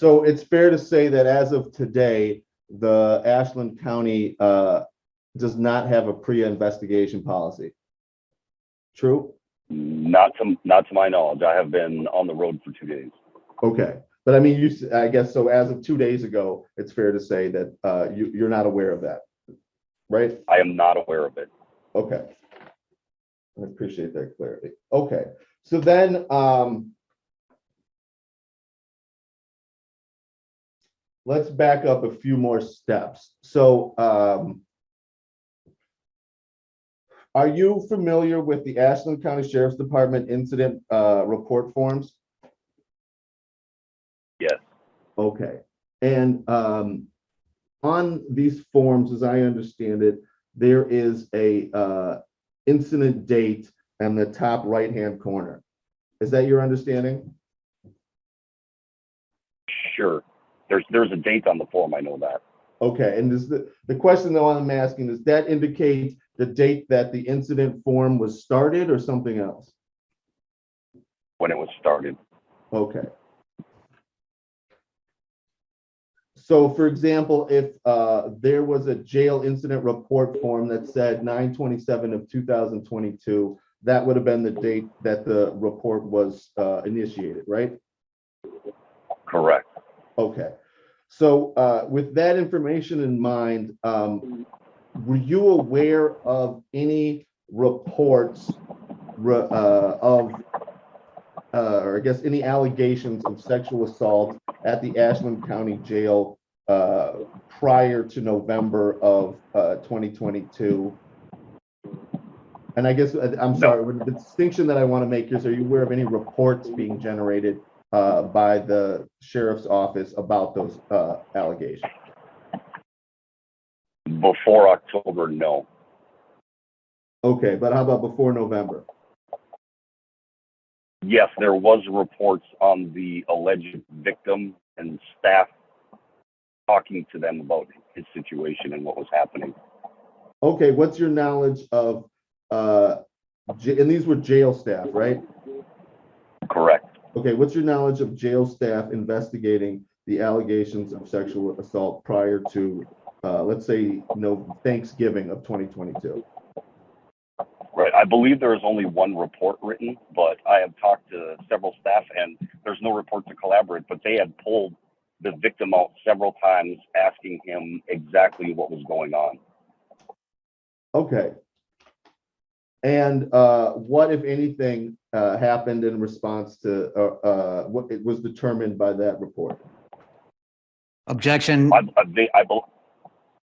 So it's fair to say that as of today, the Ashland County does not have a pre-investigation policy. True? Not to my knowledge. I have been on the road for 2 days. Okay. But I mean, I guess so as of 2 days ago, it's fair to say that you're not aware of that, right? I am not aware of it. Okay. I appreciate that clarity. Okay. So then, let's back up a few more steps. So, are you familiar with the Ashland County Sheriff's Department incident report forms? Yes. Okay. And on these forms, as I understand it, there is a incident date in the top right-hand corner. Is that your understanding? Sure. There's a date on the form. I know that. Okay. And this the question that I'm asking, does that indicate the date that the incident form was started or something else? When it was started. Okay. So, for example, if there was a jail incident report form that said 9/27 of 2022, that would have been the date that the report was initiated, right? Correct. Okay. So, with that information in mind, were you aware of any reports or I guess any allegations of sexual assault at the Ashland County Jail prior to November of 2022? And I guess, I'm sorry, the distinction that I want to make is, are you aware of any reports being generated by the sheriff's office about those allegations? Before October, no. Okay, but how about before November? Yes, there was reports on the alleged victim and staff talking to them about his situation and what was happening. Okay, what's your knowledge of, and these were jail staff, right? Correct. Okay, what's your knowledge of jail staff investigating the allegations of sexual assault prior to, let's say, Thanksgiving of 2022? Right. I believe there is only one report written, but I have talked to several staff and there's no report to collaborate, but they had pulled the victim out several times asking him exactly what was going on. Okay. And what, if anything, happened in response to what it was determined by that report? Objection. I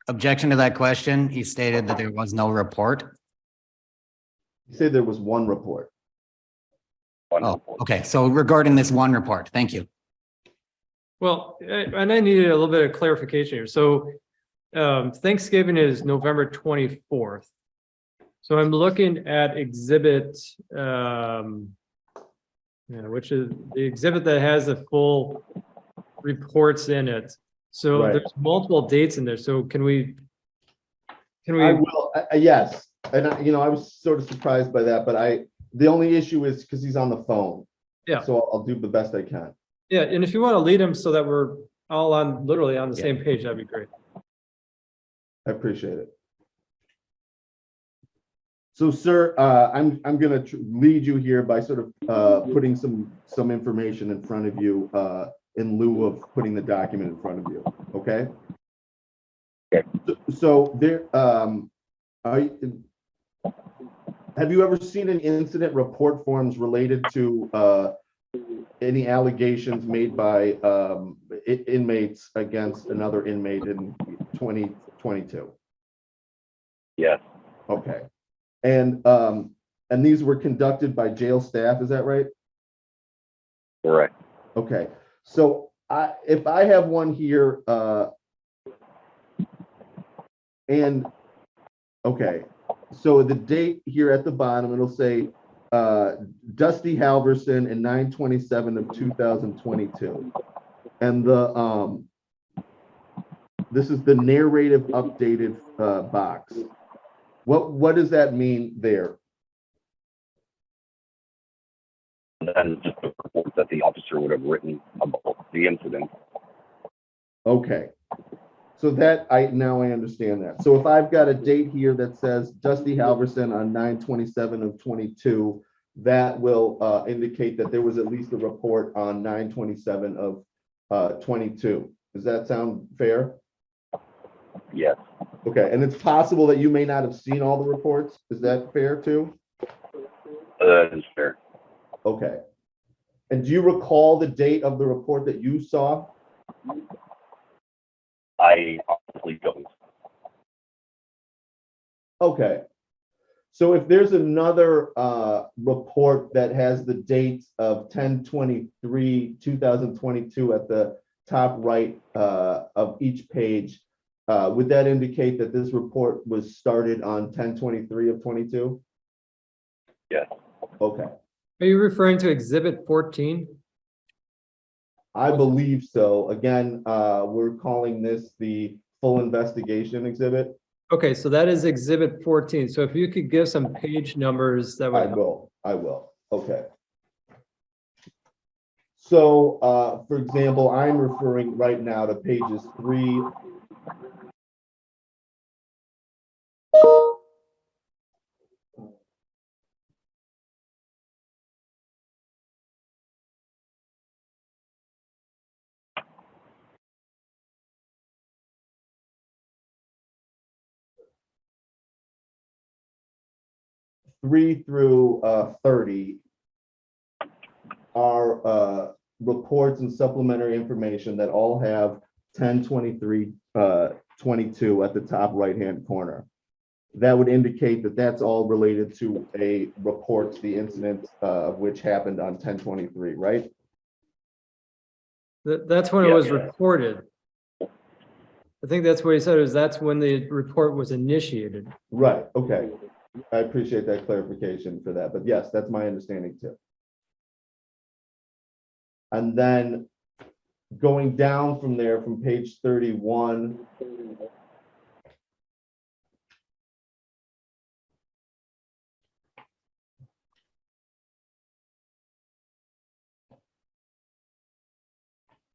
Objection to that question. He stated that there was no report. You say there was one report. Oh, okay. So regarding this one report, thank you. Well, and I needed a little bit of clarification here. So Thanksgiving is November 24th. So I'm looking at exhibit, which is the exhibit that has the full reports in it. So Right. There's multiple dates in there. So can we? I will, yes. And I was sort of surprised by that, but the only issue is because he's on the phone. Yeah. So I'll do the best I can. Yeah, and if you want to lead them so that we're all literally on the same page, that'd be great. I appreciate it. So, sir, I'm going to lead you here by sort of putting some information in front of you in lieu of putting the document in front of you. Okay. Okay. So there, have you ever seen an incident report forms related to any allegations made by inmates against another inmate in 2022? Yes. Okay. And these were conducted by jail staff, is that right? Correct. Okay. So if I have one here, and okay, so the date here at the bottom, it'll say Dusty Halverson in 9/27 of 2022. And this is the narrative updated box. What does that mean there? That is just a report that the officer would have written about the incident. Okay. So that now I understand that. So if I've got a date here that says Dusty Halverson on 9/27 of 22, that will indicate that there was at least a report on 9/27 of 22. Does that sound fair? Yes. Okay, and it's possible that you may not have seen all the reports. Is that fair too? That is fair. Okay. And do you recall the date of the report that you saw? I honestly don't. Okay. So if there's another report that has the date of 10/23/2022 at the top right of each page, would that indicate that this report was started on 10/23 of 22? Yes. Okay, Are you referring to exhibit 14? I believe so. Again, we're calling this the full investigation exhibit. Okay, so that is exhibit 14. So if you could give some page numbers, that would help. I will. Okay. So, for example, I'm referring right now to pages 3. Through 30 are reports and supplementary information that all have 10/23/22 at the top right-hand corner. That would indicate that that's all related to a report, the incident of which happened on 10/23, right? That's when it Yeah. was reported. I think that's what he said, is that's when the report was initiated. Right, okay. I appreciate that clarification for that, but yes, that's my understanding too. And then going down from there, from page 31,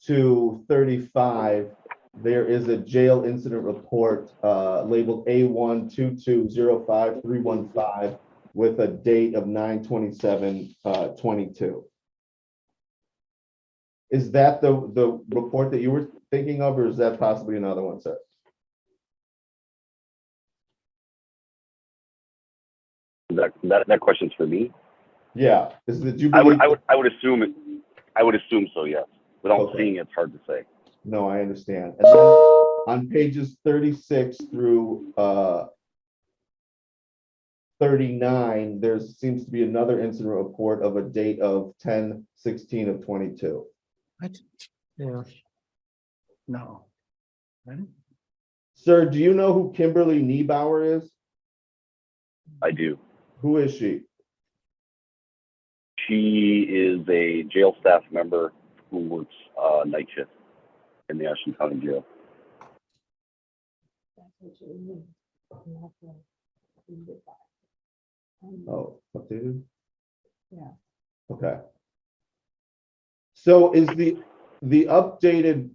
to 35, there is a jail incident report labeled A12205-315 with a date of 9/27/22. Is that the report that you were thinking of, or is that possibly another one, sir? That question's for me. Yeah. Is that you I believe? would assume it. I would assume so. Yes. Without Okay. seeing it, it's hard to say. No, I understand. And then on pages 36 through 39, there seems to be another incident report of a date of 10/16 of 22. What? Yeah. No. Right? Sir, do you know who Kimberly Niebauer is? I do. Who is she? She is a jail staff member who works night shift in the Ashland County Jail. Oh, updated? Yeah. Okay. So is the updated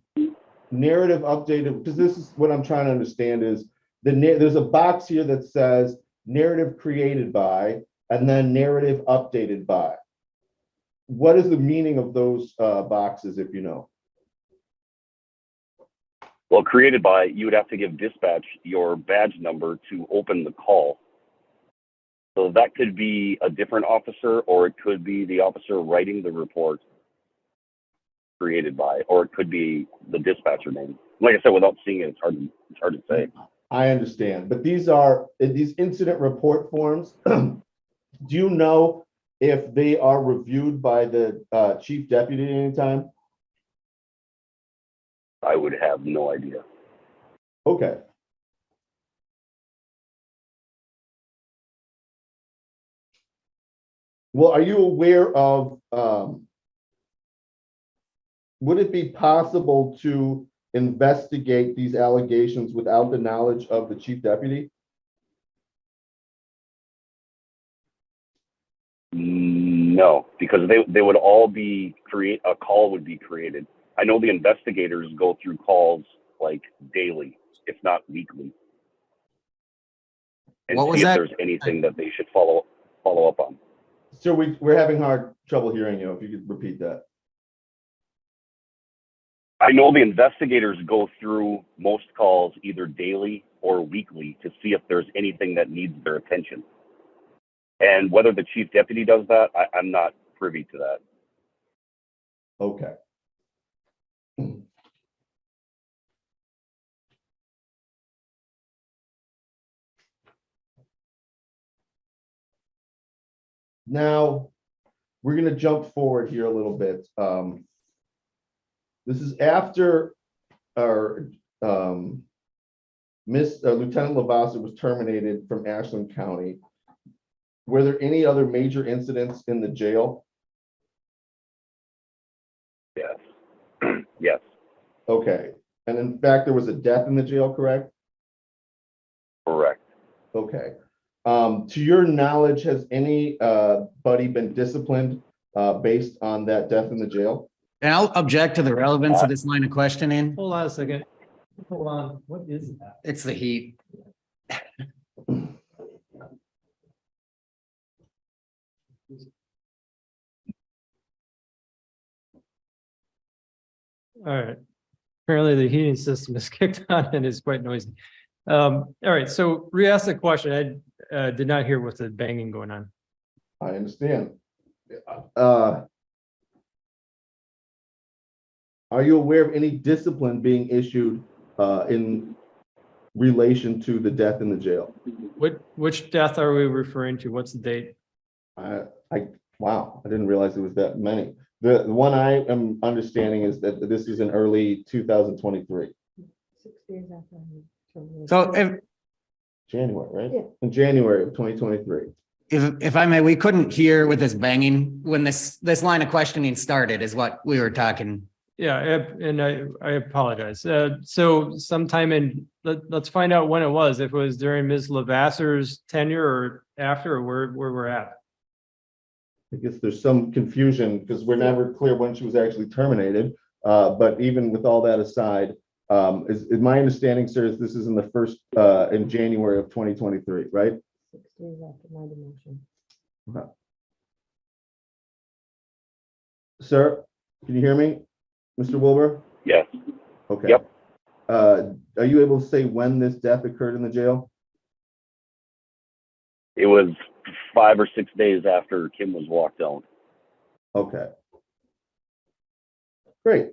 narrative updated, because this is what I'm trying to understand is there's a box here that says narrative created by, and then narrative updated by. What is the meaning of those boxes, if you know? Well, created by, you would have to give dispatch your badge number to open the call. So that could be a different officer, or it could be the officer writing the report created by, or it could be the dispatcher name. Like I said, without seeing it, it's hard to say. I understand, but these are these incident report forms. Do you know if they are reviewed by the chief deputy at any time? I would have no idea. Okay. Well, are you aware of, would it be possible to investigate these allegations without the knowledge of the chief deputy? No, because they would all be a call would be created. I know the investigators go through calls like daily, if not weekly. And What was see if that? there's anything that they should follow up on. So we're having trouble hearing you. If you could repeat that. I know the investigators go through most calls either daily or weekly to see if there's anything that needs their attention. And whether the chief deputy does that, I'm not privy to that. Okay. Now, we're going to jump forward here a little bit. This is after our Lieutenant Lavasseur was terminated from Ashland County. Were there any other major incidents in the jail? Yes. Yes. Okay. And in fact, there was a death in the jail, correct? Correct. Okay. To your knowledge, has anybody been disciplined based on that death in the jail? And I'll object to the relevance of this line of questioning. Hold on a second. Hold on. What is that? It's the heat. All right. Apparently the heating system is kicked on and is quite noisy. All right, so re-ask the question. I did not hear with the banging going on. I understand. Are you aware of any discipline being issued in relation to the death in the jail? Which death are we referring to? What's the date? Wow, I didn't realize there was that many. The one I am understanding is that this is in early 2023. 6 days after. So if January, right? Yeah. In January of 2023. if I may, we couldn't hear with this banging when this line of questioning started is what we were talking. Yeah, and I apologize. So sometime in, let's find out when it was. If it was during Ms. Lavasseur's tenure or after, or where we're at. I guess there's some confusion because we're never clear when she was actually terminated. But even with all that aside, is my understanding, sir, is this is in the first in January of 2023, right? 6 days after my demotion. Okay. Sir, can you hear me, Mr. Wilber? Yes. Okay. Yep. Are you able to say when this death occurred in the jail? It was 5 or 6 days after Kim was walked out. Okay. Great.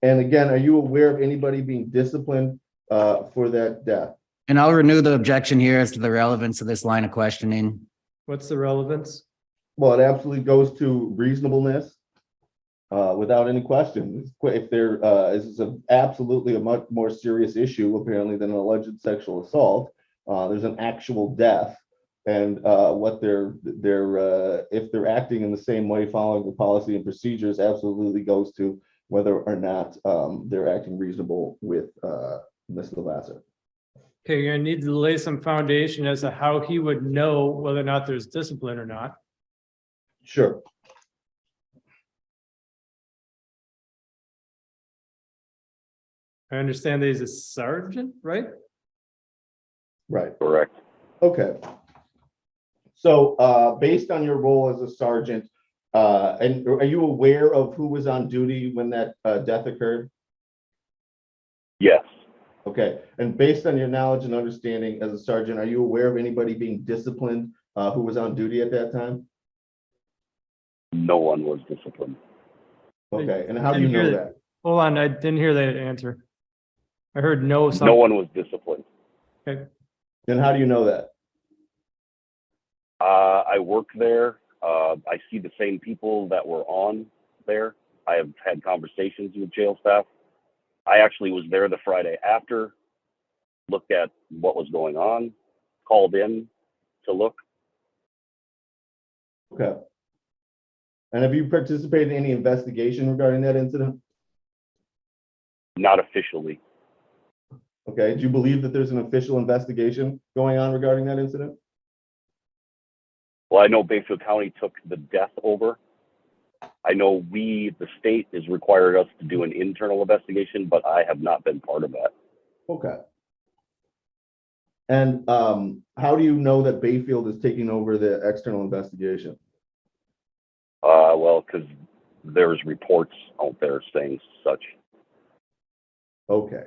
And again, are you aware of anybody being disciplined for that death? And I'll renew the objection here as to the relevance of this line of questioning. What's the relevance? Well, it absolutely goes to reasonableness without any question. If there is absolutely a much more serious issue, apparently, than an alleged sexual assault, there's an actual death. And what if they're acting in the same way, following the policy and procedures, absolutely goes to whether or not they're acting reasonable with Ms. Lavasseur. Okay, you're gonna need to lay some foundation as to how he would know whether or not there's discipline or not. Sure. I understand that he's a sergeant, right? Right. Correct. Okay. So based on your role as a sergeant, and are you aware of who was on duty when that death occurred? Yes. Okay. And based on your knowledge and understanding as a sergeant, are you aware of anybody being disciplined who was on duty at that time? No one was disciplined. Okay. And how do you know that? Hold on, I didn't hear that answer. I heard no. No one was disciplined. Okay. And how do you know that? I work there. I see the same people that were on there. I have had conversations with jail staff. I actually was there the Friday after, looked at what was going on, called in to look. Okay. And have you participated in any investigation regarding that incident? Not officially. Okay. Do you believe that there's an official investigation going on regarding that incident? Well, I know Bayfield County took the death over. I know the state has required us to do an internal investigation, but I have not been part of that. Okay. And how do you know that Bayfield is taking over the external investigation? Well, because there's reports out there saying such. Okay.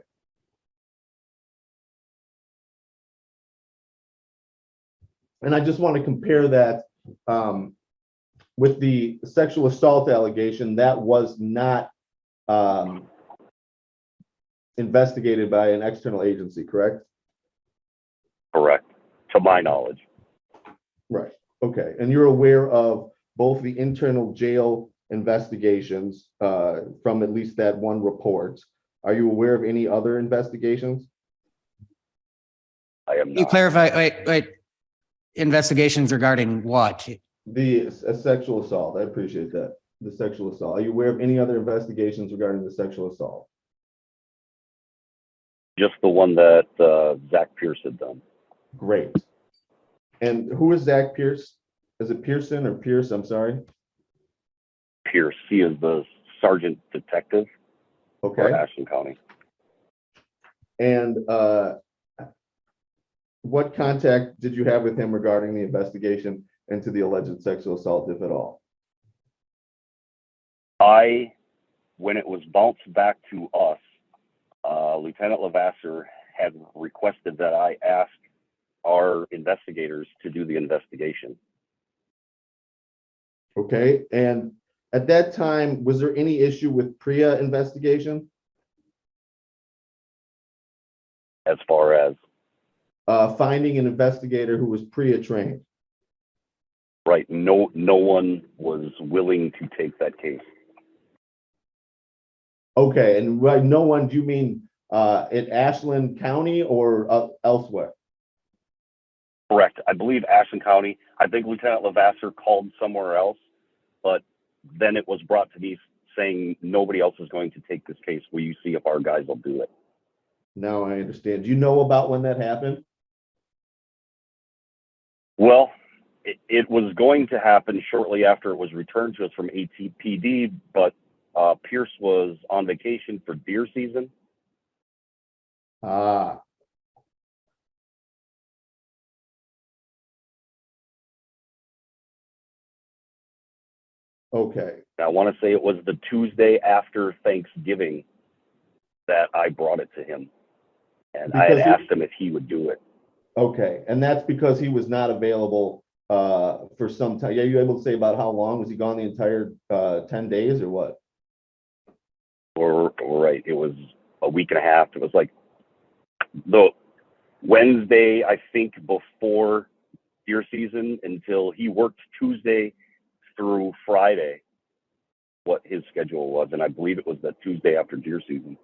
And I just want to compare that with the sexual assault allegation that was not investigated by an external agency, correct? Correct, to my knowledge. Right. Okay. And you're aware of both the internal jail investigations from at least that one report. Are you aware of any other investigations? I am You not. clarify, wait, investigations regarding what? The sexual assault. I appreciate that. The sexual assault. Are you aware of any other investigations regarding the sexual assault? Just the one that Zach Pierce had done. Great. And who is Zach Pierce? Is it Pearson or Pierce? I'm sorry. Pierce, he is the sergeant detective for Okay. Ashland County. And what contact did you have with him regarding the investigation into the alleged sexual assault, if at all? When it was bounced back to us, Lieutenant Lavasseur had requested that I ask our investigators to do the investigation. Okay. And at that time, was there any issue with PREA investigation? As far as Finding an investigator who was PREA trained? right, no one was willing to take that case. Okay. And by no one, do you mean in Ashland County or elsewhere? Correct. I believe Ashland County. I think Lieutenant Lavasseur called somewhere else, but then it was brought to me saying nobody else is going to take this case. Will you see if our guys will do it? Now I understand. Do you know about when that happened? Well, it was going to happen shortly after it was returned to us from ATPD, but Pierce was on vacation for deer season. Ah. Okay. I want to say it was the Tuesday after Thanksgiving that I brought it to him. And I had asked him if he would do it. Okay. And that's because he was not available for some time. Yeah, you able to say about how long? Was he gone the entire 10 days or what? Or right, it was a week and a half. It was like the Wednesday, I think, before deer season until he worked Tuesday through Friday, what his schedule was. And I believe it was that Tuesday after deer season.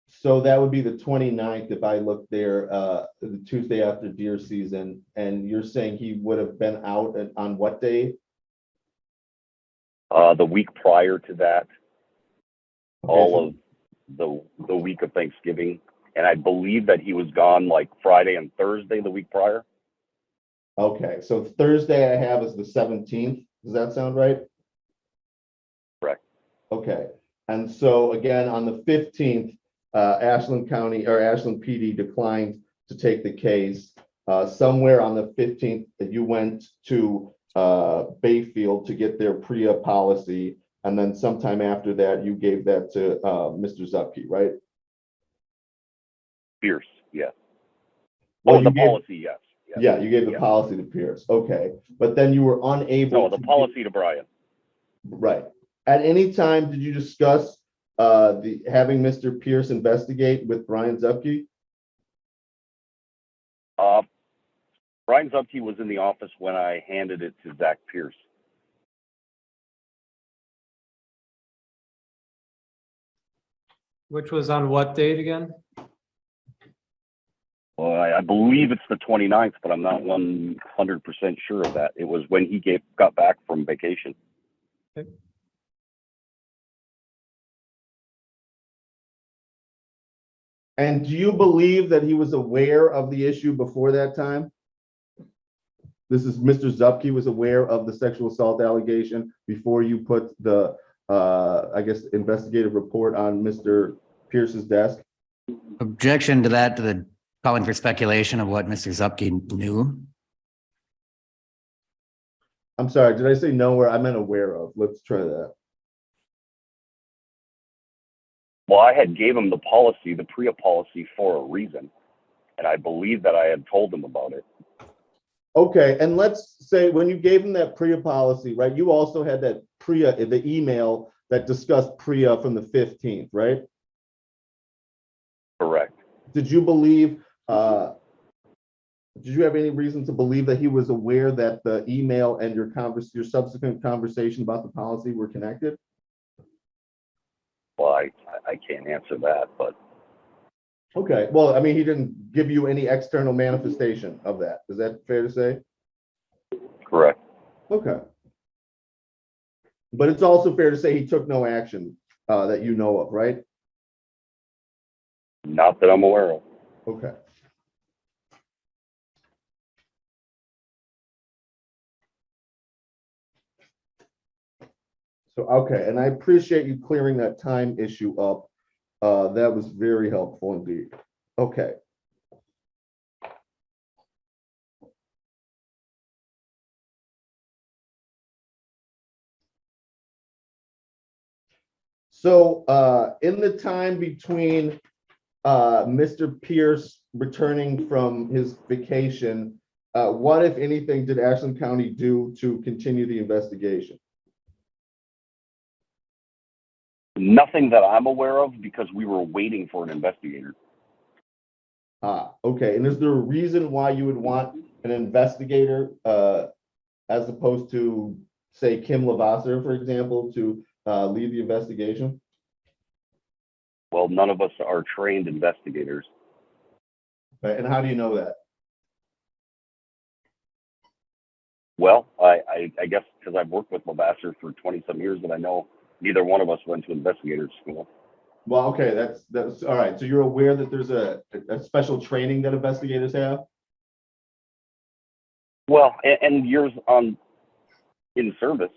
So that would be the 29th if I look there, the Tuesday after deer season. And you're saying he would have been out on what day? The week prior to that, Okay, all of the week of Thanksgiving. And I believe that he was gone like Friday and Thursday the week prior. Okay, so Thursday I have is the 17th. Does that sound right? Correct. Okay, and so again, on the 15th, Ashland County or Ashland PD declined to take the case. Somewhere on the 15th, you went to Bayfield to get their PREA policy, and then sometime after that, you gave that to Mr. Zupke, right? Pierce, yes. Well, Oh, the policy, yes. Yes. Yeah, you gave the Yes. policy to Pierce. Okay, but then you were unable. No, the policy to Brian. Right. At any time, did you discuss having Mr. Pierce investigate with Brian Zupke? Brian Zupke was in the office when I handed it to Zach Pierce. Which was on what date again? Well, I believe it's the 29th, but I'm not 100% sure of that. It was when he got back from vacation. Okay. And do you believe that he was aware of the issue before that time? This is Mr. Zupke was aware of the sexual assault allegation before you put the, I guess, investigative report on Mr. Pierce's desk? Objection to that, to the calling for speculation of what Mr. Zupke knew. I'm sorry, did I say nowhere? I meant aware of. Let's try that. Well, I had gave him the policy, the PREA policy, for a reason, and I believe that I had told him about it. Okay, and let's say when you gave him that PREA policy, right, you also had that PREA, the email that discussed PREA from the 15th, right? Correct. Did you believe, did you have any reason to believe that he was aware that the email and your subsequent conversation about the policy were connected? Well, I can't answer that, but Okay, well, I mean, he didn't give you any external manifestation of that. Is that fair to say? correct. Okay. But it's also fair to say he took no action that you know of, right? Not that I'm aware of. Okay. So, okay, and I appreciate you clearing that time issue up. That was very helpful indeed. Okay. So, in the time between Mr. Pierce returning from his vacation, what, if anything, did Ashland County do to continue the investigation? Nothing that I'm aware of, because we were waiting for an investigator. Okay. And is there a reason why you would want an investigator as opposed to, say, Kim Lavasseur, for example, to lead the investigation? Well, none of us are trained investigators. Okay. And how do you know that? Well, I guess because I've worked with Lavasseur for 20-some years, and I know neither one of us went to investigator school. Well, okay, that's all right. So you're aware that there's a special training that investigators have? Well, and years on in service.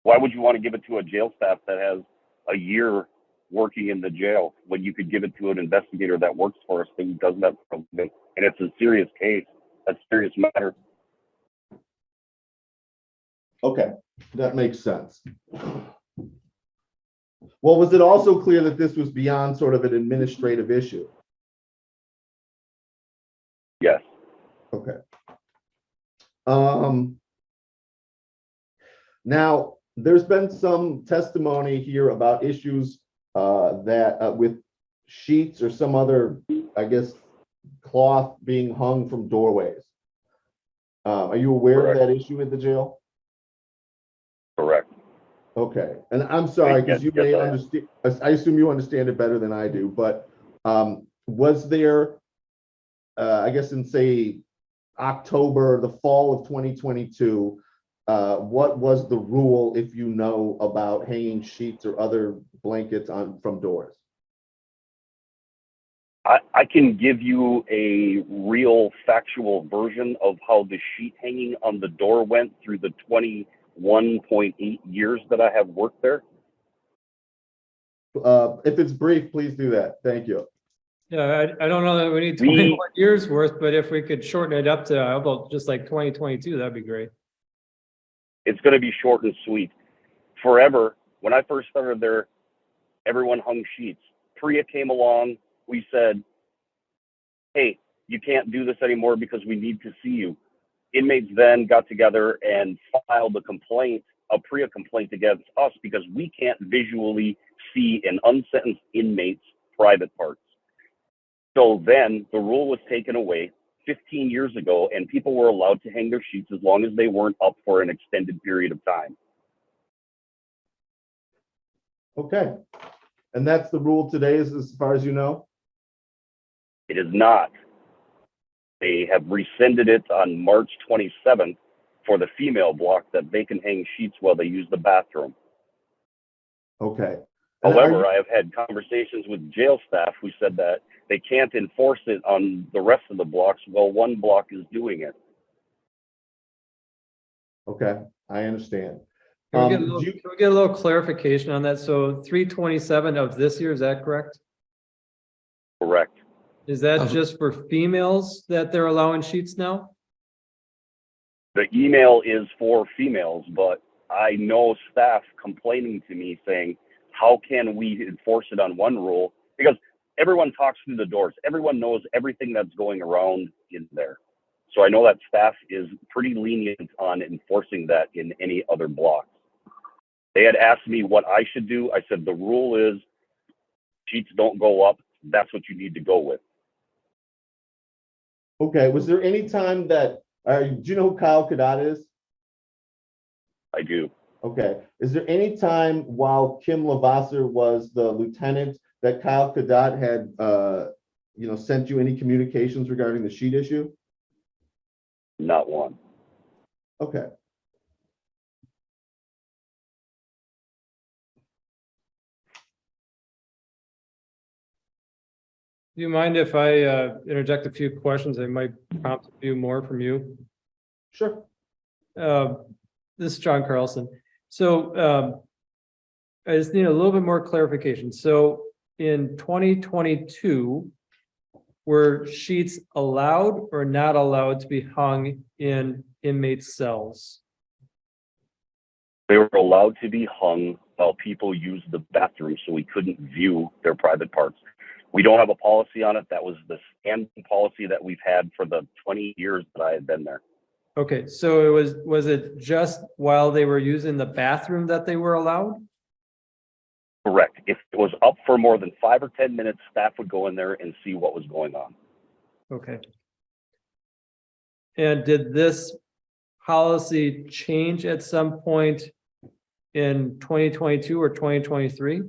Why would you want to give it to a jail staff that has a year working in the jail when you could give it to an investigator that works for us who does that for a living? And it's a serious case, a serious matter. Okay, that makes sense. Well, was it also clear that this was beyond sort of an administrative issue? Yes. Okay. Now, there's been some testimony here about issues that with sheets or some other, I guess, cloth being hung from doorways. Are you aware Correct. of that issue at the jail? Correct. Okay, and I'm sorry, because you Yes, may I am. understand, I assume you understand it better than I do, but was there, I guess in say October, the fall of 2022, what was the rule, if you know, about hanging sheets or other blankets from doors? I can give you a real factual version of how the sheet hanging on the door went through the 21.8 years that I have worked there. If it's brief, please do that. Thank you. Yeah, I don't know that we need 21 years worth, but if we could shorten it up to, how about just like 2022, that'd be great. It's going to be short and sweet. Forever, when I first started there, everyone hung sheets. PREA came along. We said, hey, you can't do this anymore because we need to see you. Inmates then got together and filed a complaint, a PREA complaint against us because we can't visually see an unsentenced inmate's private parts. So then the rule was taken away 15 years ago, and people were allowed to hang their sheets as long as they weren't up for an extended period of time. Okay, and that's the rule today, as far as you know? It is not. They have rescinded it on March 27th for the female block that they can hang sheets while they use the bathroom. Okay. However, I have had conversations with jail staff who said that they can't enforce it on the rest of the blocks while one block is doing it. Okay, I understand. Can we get a little, Do you- can we get a little clarification on that? So 327 of this year, is that correct? Correct. Is that Of- just for females that they're allowing sheets now? The email is for females, but I know staff complaining to me saying, how can we enforce it on one rule? Because everyone talks through the doors. Everyone knows everything that's going around in there. So I know that staff is pretty lenient on enforcing that in any other blocks. They had asked me what I should do. I said, the rule is sheets don't go up. That's what you need to go with. Okay, was there any time that, do you know who Kyle Kadat is? I do. Okay, is there any time while Kim Lavasseur was the lieutenant that Kyle Kadat had, sent you any communications regarding the sheet issue? Not one. Okay. Do you mind if I interject a few questions? I might prompt a few more from you. Sure. This is John Carlson. So I just need a little bit more clarification. So in 2022, were sheets allowed or not allowed to be hung in inmate cells? They were allowed to be hung while people used the bathroom, so we couldn't view their private parts. We don't have a policy on it. That was the standing policy that we've had for the 20 years that I had been there. Okay, so was it just while they were using the bathroom that they were allowed? Correct. If it was up for more than 5 or 10 minutes, staff would go in there and see what was going on. Okay. And did this policy change at some point in 2022 or 2023?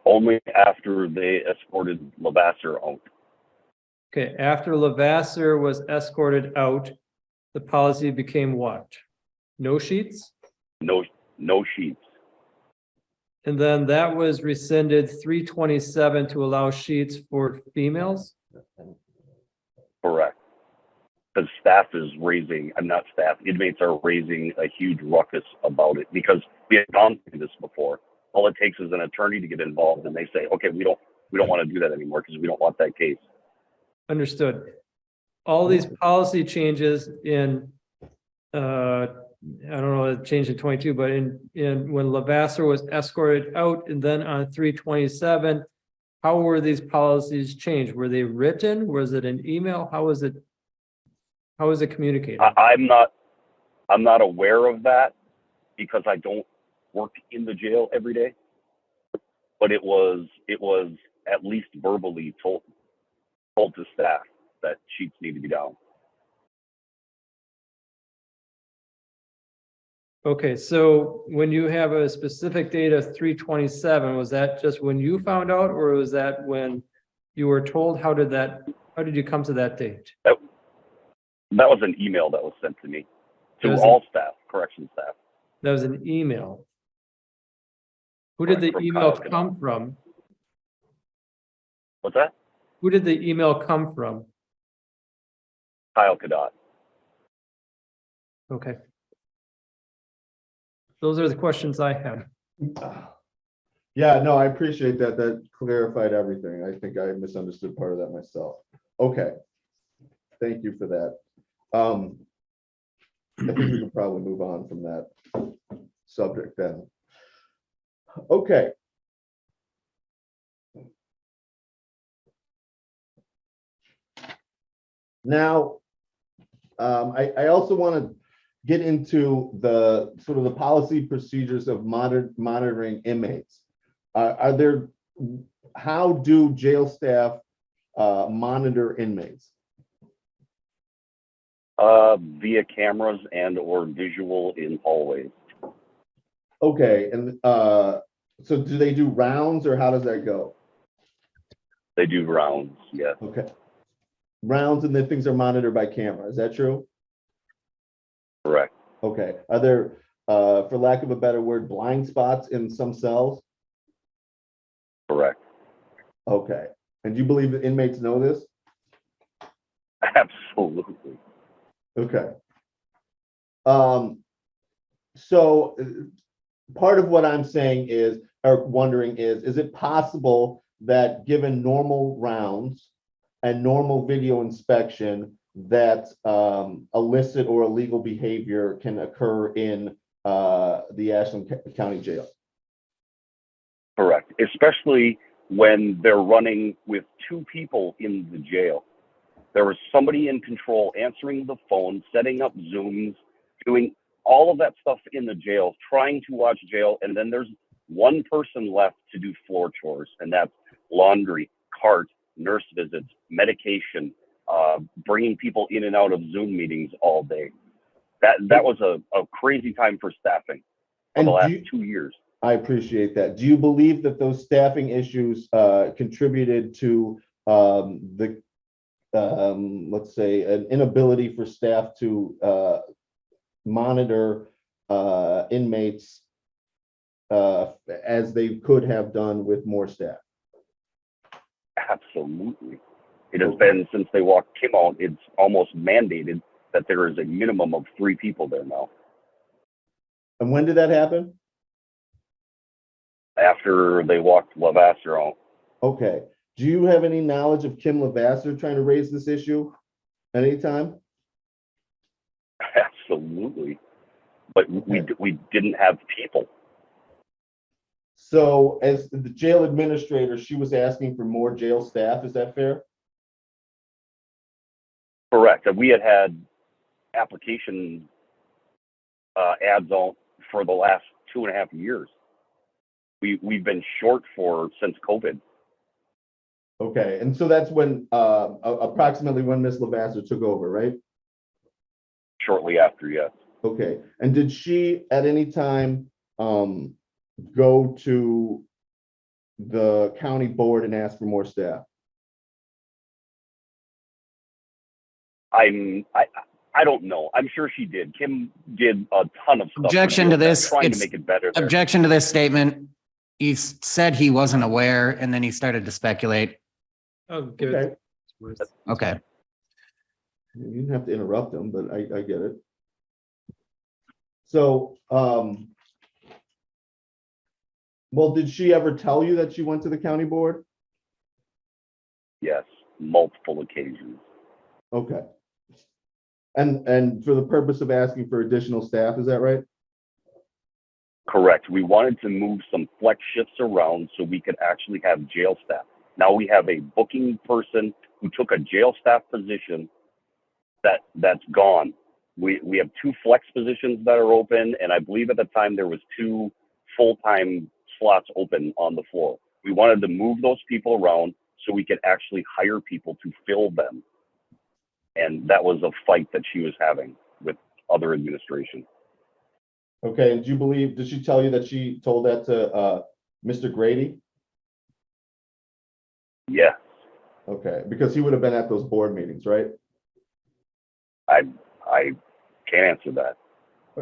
Only after they escorted Lavasseur out. Okay, after Lavasseur was escorted out, the policy became what? No sheets? No sheets. And then that was rescinded 327 to allow sheets for females? Correct. Because staff is raising, I'm not staff, inmates are raising a huge ruckus about it because we have gone through this before. All it takes is an attorney to get involved and they say, okay, we don't want to do that anymore because we don't want that case. Understood. All these policy changes in, I don't know, it changed in 22, but in when Lavasseur was escorted out and then on 327, how were these policies changed? Were they written? Was it an email? How was it communicated? I'm not aware of that because I don't work in the jail every day, but it was at least verbally told to staff that sheets need to be down. Okay, so when you have a specific date of 327, was that just when you found out or was that when you were told? How did you come to that date? That was an email that was sent to me, to all staff, correction staff. That was an email. Who did the From email Kyle come from? What's that? Who did the email come from? Kyle Kadat. Okay. Those are the questions I had. Yeah, no, I appreciate that. That clarified everything. I think I misunderstood part of that myself. Okay. Thank you for that. I think we can probably move on from that subject then. Okay. Now, I also want to get into the sort of the policy procedures of monitoring inmates. How do jail staff monitor inmates? Via cameras and or visual in hallways. Okay, and so do they do rounds or how does that go? They do rounds, yes. Okay. Rounds and then things are monitored by camera. Is that true? Correct. Okay. Are there, for lack of a better word, blind spots in some cells? Correct. Okay. And do you believe the inmates know this? Absolutely. Okay. So part of what I'm saying is, or wondering is it possible that given normal rounds and normal video inspection, that illicit or illegal behavior can occur in the Ashland County Jail? Correct, especially when they're running with two people in the jail. There was somebody in control answering the phone, setting up Zooms, doing all of that stuff in the jail, trying to watch jail, and then there's one person left to do floor chores, and that's laundry, cart, nurse visits, medication, bringing people in and out of Zoom meetings all day. That was a crazy time for staffing for the last 2 years. I appreciate that. Do you believe that those staffing issues contributed to let's say, an inability for staff to monitor inmates as they could have done with more staff? Absolutely. It has been since they walked Kim out, it's almost mandated that there is a minimum of 3 people there now. And when did that happen? After they walked Lavasseur out. Okay. Do you have any knowledge of Kim Lavasseur trying to raise this issue at any time? Absolutely. But Okay. we didn't have people. So as the jail administrator, she was asking for more jail staff. Is that fair? Correct. And we had application ads out for the last 2.5 years. We've been short since COVID. Okay. And so that's when approximately when Ms. Lavasseur took over, right? Shortly after, yes. Okay. And did she at any time go to the county board and ask for more staff? I don't know. I'm sure she did. Kim did a ton of stuff. Objection to this. Trying to It's- make it better. There. Objection to this statement. He said he wasn't aware and then he started to speculate. I'll give Okay. it. Okay. You didn't have to interrupt him, but I get it. So, well, did she ever tell you that she went to the county board? Yes, multiple occasions. Okay. And for the purpose of asking for additional staff, is that right? Correct. We wanted to move some flex shifts around so we could actually have jail staff. Now we have a booking person who took a jail staff position that's gone. We have 2 flex positions that are open, and I believe at the time there was 2 full-time slots open on the floor. We wanted to move those people around so we could actually hire people to fill them. And that was a fight that she was having with other administration. Okay, and do you believe, did she tell you that she told that to Mr. Grady? Yes, Okay, because he would have been at those board meetings, right? I can't answer that.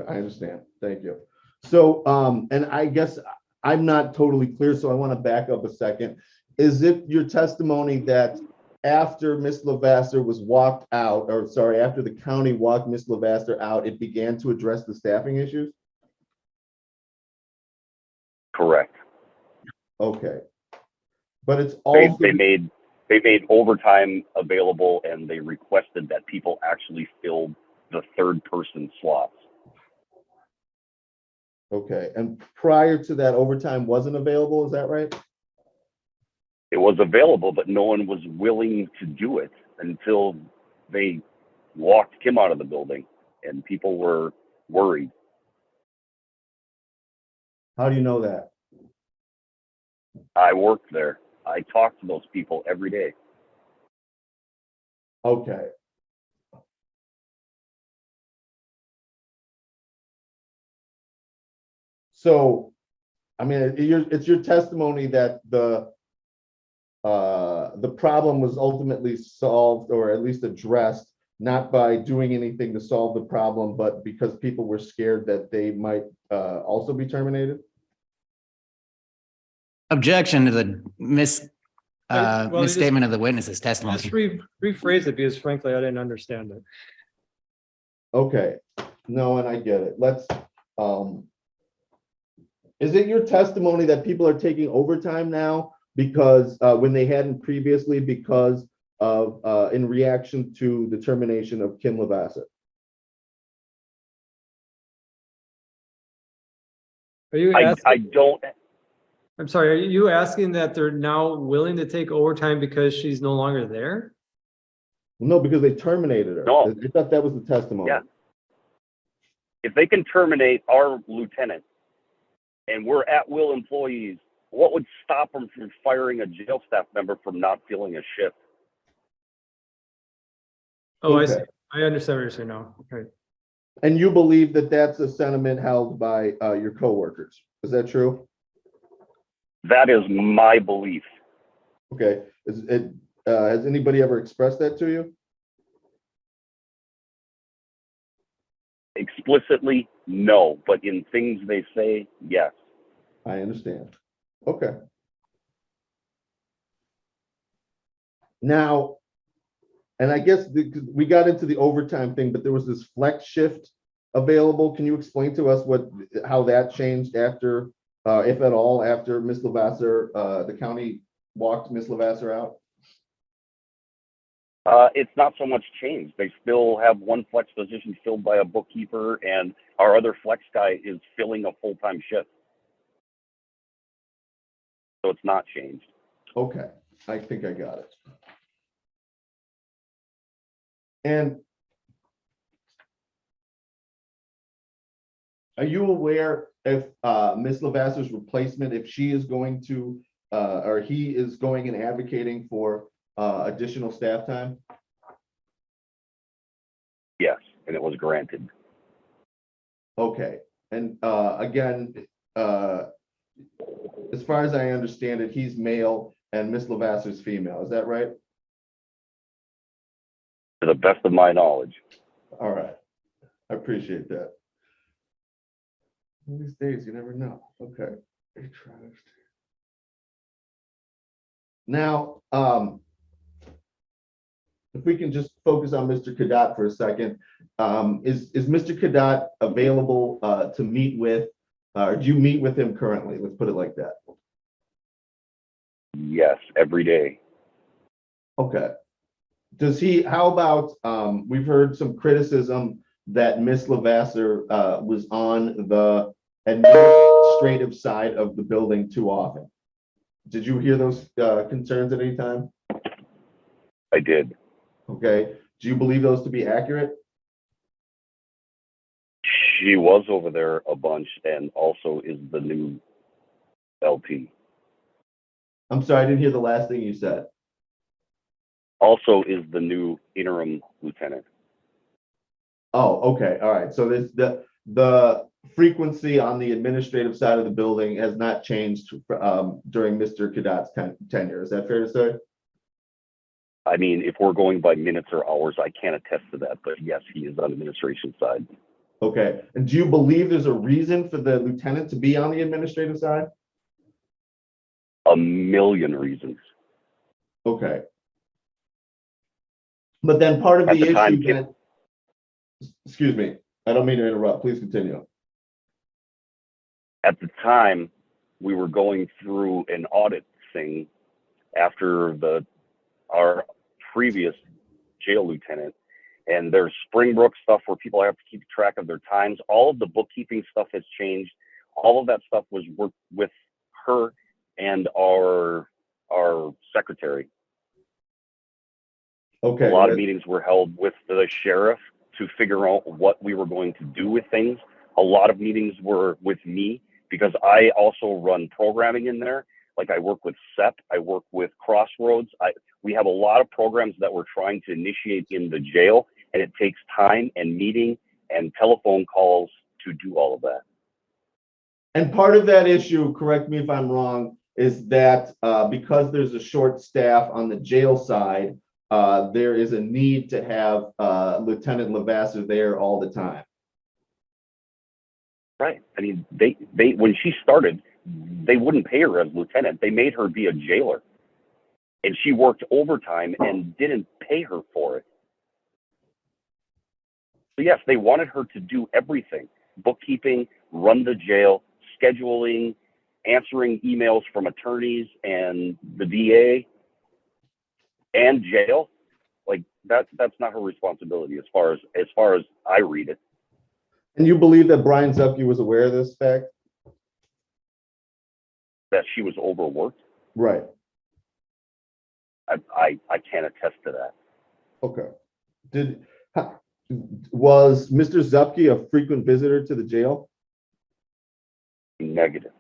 I understand. Thank you. So, and I guess I'm not totally clear, so I want to back up a second. Is it your testimony that after Ms. Lavasseur was walked out, or sorry, after the county walked Ms. Lavasseur out, it began to address the staffing issues? Correct. Okay. But it's also, They made overtime available, and they requested that people actually filled the 3rd person slots. okay, and prior to that, overtime wasn't available, is that right? It was available, but no one was willing to do it until they walked Kim out of the building, and people were worried. How do you know that? I worked there. I talked to those people every day. Okay. So, I mean, it's your testimony that the problem was ultimately solved, or at least addressed, not by doing anything to solve the problem, but because people were scared that they might also be terminated? Objection to the Well, misstatement of the witness's testimony. Just rephrase it because frankly, I didn't understand it. Okay, No, and I get it. Is it your testimony that people are taking overtime now because, when they hadn't previously because of, in reaction to the termination of Kim Lavasseur? Are you I asking, don't, I'm sorry, are you asking that they're now willing to take overtime because she's no longer there? No, because they terminated her. No. I thought that was the testimony. Yeah. if they can terminate our lieutenant and we're at will employees, what would stop them from firing a jail staff member from not filling a shift? Oh, I see. Okay. I understand what you're saying now. Okay. And you believe that that's a sentiment held by your coworkers. Is that true? That is my belief. Okay. Has anybody ever expressed that to you? Explicitly, no, but in things they say, yes. I understand. Okay. Now, and I guess we got into the overtime thing, but there was this flex shift available. Can you explain to us how that changed after, if at all, after Ms. Lavasseur, the county walked Ms. Lavasseur out? It's not so much changed. They still have one flex position filled by a bookkeeper, and our other flex guy is filling a full-time shift. So it's not changed. Okay, I think I got it. And are you aware if Ms. Lavasseur's replacement, if she is going to, or he is going and advocating for additional staff time? Yes, and it was granted. Okay, and again, as far as I understand it, he's male and Ms. Lavasseur's female. Is that right? To the best of my knowledge. All right, I appreciate that. One of these days, you never know. Okay. Now, if we can just focus on Mr. Cadat for a second, is Mr. Cadat available to meet with, or do you meet with him currently? Let's put it like that. Yes, every day. Okay. Does he, how about, we've heard some criticism that Ms. Lavasseur was on the administrative side of the building too often. Did you hear those concerns at any time? I did. Okay. Do you believe those to be accurate? She was over there a bunch and also is the new LT. I'm sorry, I didn't hear the last thing you said. Also is the new interim lieutenant. Oh, okay. All right. So there's the frequency on the administrative side of the building has not changed during Mr. Cadat's tenure. Is that fair to say? I mean, if we're going by minutes or hours, I can't attest to that, but yes, he is on the administration side. Okay. And do you believe there's a reason for the lieutenant to be on the administrative side? A million reasons. Okay. But then part of At the the time, issue that, excuse me, I don't mean to interrupt. Please continue. At the time, we were going through an audit thing after our previous jail lieutenant, and there's Springbrook stuff where people have to keep track of their times. All of the bookkeeping stuff has changed. All of that stuff was worked with her and our secretary. Okay. A lot of meetings were held with the sheriff to figure out what we were going to do with things. A lot of meetings were with me because I also run programming in there. Like I work with SEP, I work with Crossroads. We have a lot of programs that we're trying to initiate in the jail, and it takes time and meeting and telephone calls to do all of that. And part of that issue, correct me if I'm wrong, is that because there's a short staff on the jail side, there is a need to have Lieutenant Lavasseur there all the time. Right. I mean, they when she started, they wouldn't pay her as lieutenant. They made her be a jailer, and she worked overtime and didn't pay her for it. So yes, they wanted her to do everything: bookkeeping, run the jail, scheduling, answering emails from attorneys and the DA, and jail. Like that's not her responsibility as far as I read it. And you believe that Brian Zupke was aware of this fact? That she was overworked, Right. I can't attest to that. Okay. Was Mr. Zupke a frequent visitor to the jail? Negative.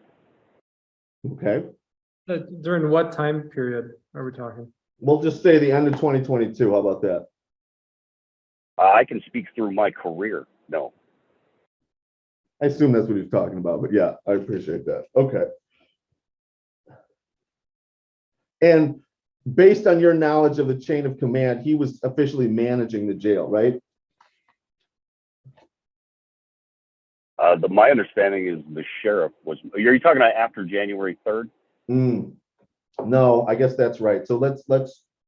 Okay. During what time period are we talking? We'll just say the end of 2022. How about that? I can speak through my career. No. I assume that's what he's talking about, but yeah, I appreciate that. Okay. And based on your knowledge of the chain of command, he was officially managing the jail, right? My understanding is the sheriff was. Are you talking about after January 3rd? No, I guess that's right. So let's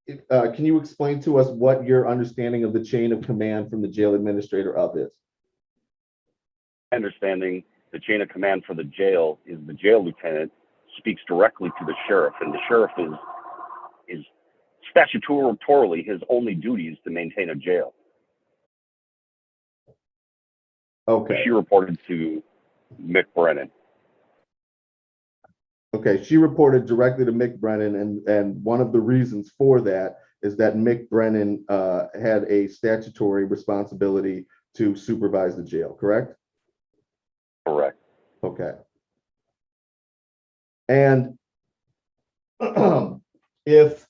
can you explain to us what your understanding of the chain of command from the jail administrator of is? Understanding the chain of command for the jail is the jail lieutenant speaks directly to the sheriff, and the sheriff is statutorily his only duty is to maintain a jail. Okay. She reported to Mick Brennan. Okay, she reported directly to Mick Brennan, and one of the reasons for that is that Mick Brennan had a statutory responsibility to supervise the jail, correct? Correct. Okay. And if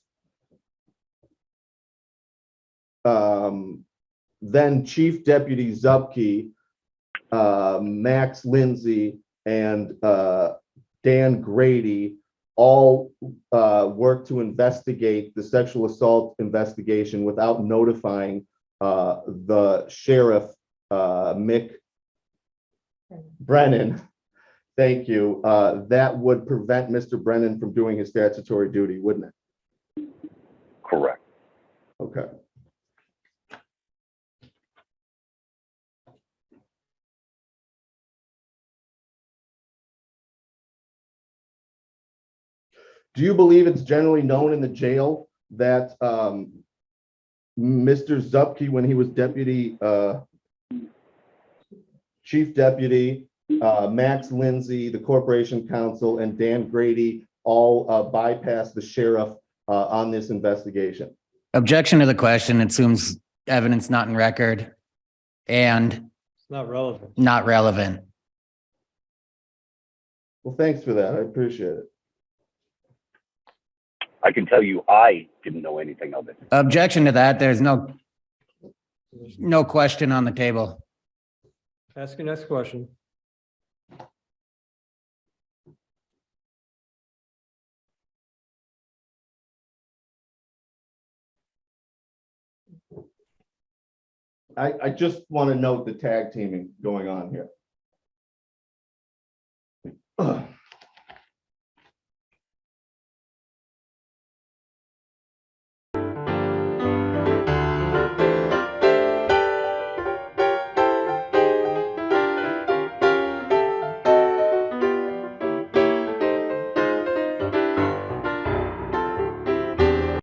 then Chief Deputy Zupke, Max Lindsay, and Dan Grady all worked to investigate the sexual assault investigation without notifying the sheriff, Mick Brennan. Thank you. That would prevent Mr. Brennan from doing his statutory duty, wouldn't it? Correct. Okay. Do you believe it's generally known in the jail that Mr. Zupke, when he was deputy, chief deputy, Max Lindsay, the corporation counsel, and Dan Grady all bypassed the sheriff on this investigation? Objection to the question. It assumes evidence not in record and It's not relevant. not relevant. Well, thanks for that. I appreciate it. I can tell you I didn't know anything of it. Objection to that. There's no question on the table. Ask your next question. I just want to note the tag teaming going on here.